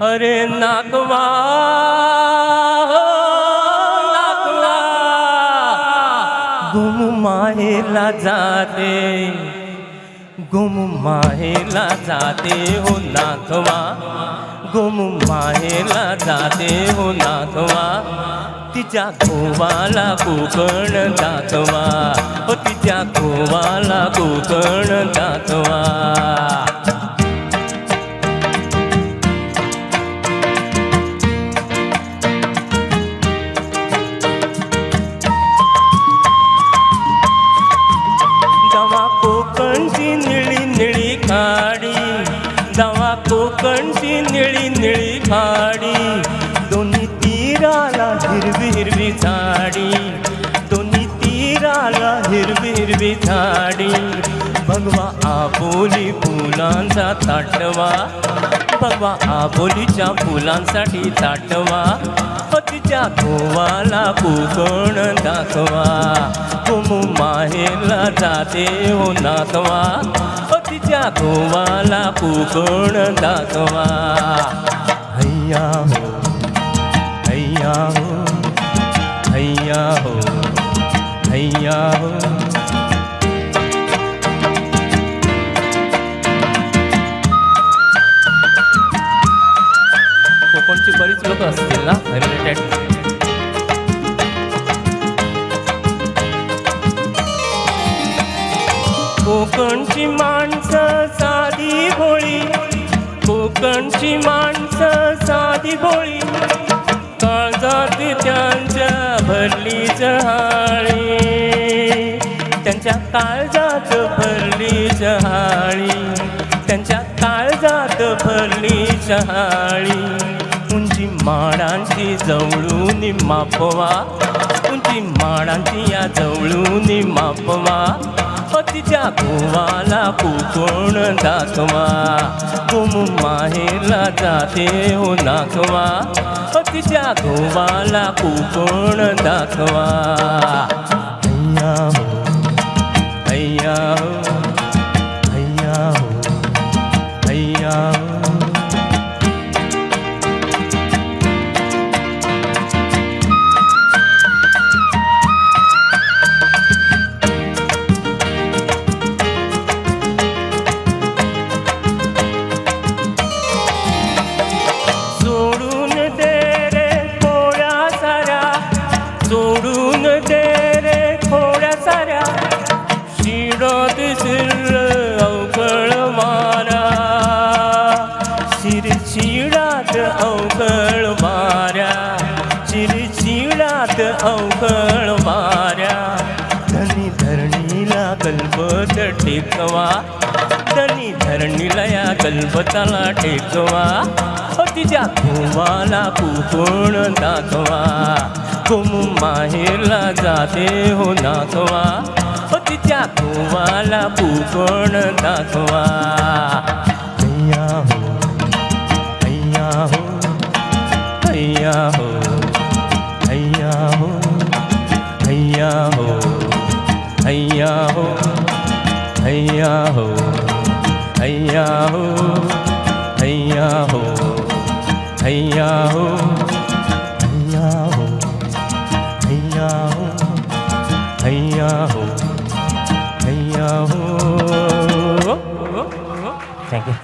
अरे नागवा नागवा गुम माहेला जाते, गुम माहेला जाते हो नागवा, गुम माहेला जाते हो नागवा. तिच्या गोवाला कोकण दाखवा, हो तिच्या गोवाला कोकण दाखवा. दवा कोकणची निळी निळी खाडी, दवा कोकणची निळी निळी खाडी, दोन्ही तीराला हिरवी हिरवी झाडी, दोन्ही तीराला हिरवी हिरवी झाडी. भगवा आबोली फुलांचा ताटवा, भगवा आबोलीच्या फुलांसाठी ताटवा. तिच्या गोवाला कोकण दाखवा, गुम माहेला जाते हो नागवा, तिच्या गोवाला कोकण दाखवा. हैया हो हैया हो हैया हो हैया हो. कोकणची बरीच लोक असतील ना रिलेटेड. कोकणची माणसं साधी भोळी, कोकणची माणसं साधी भोळी, काळजात त्यांच्या भरली जहाळी, त्यांच्या काळजात भरली जहाळी, त्यांच्या काळजात भरली जहाळी. उंची माडांची जवळून मापवा, उंची माडांची या जवळून मापवा. तिच्या गोवाला कोकण दाखवा, गुम माहेला जाते हो नागवा, तिच्या गोवाला कोकण दाखवा. हैया हो हैया हो हैया हो हैया हो. सोडून दे रे खोड्या साऱ्या, शिरात शिर अवकळ मारा, शिरशिडात अवकळ माऱ्या, शिरशिडात अवकळ माऱ्या. धनी धरणीला गलबत टेकवा, धनी धरणीला या गलबताला टेकवा. तिच्या गोवाला कोकण दाखवा, गुम माहेला जाते हो नागवा, तिच्या गोवाला कोकण दाखवा. हैया हो हैया हो हैया हो हैया हो हैया हो हैया हो हैया हो हैया हो हैया हो हैया हो हैया हो हैया हो हैया हो हैया हो. थँक्यू.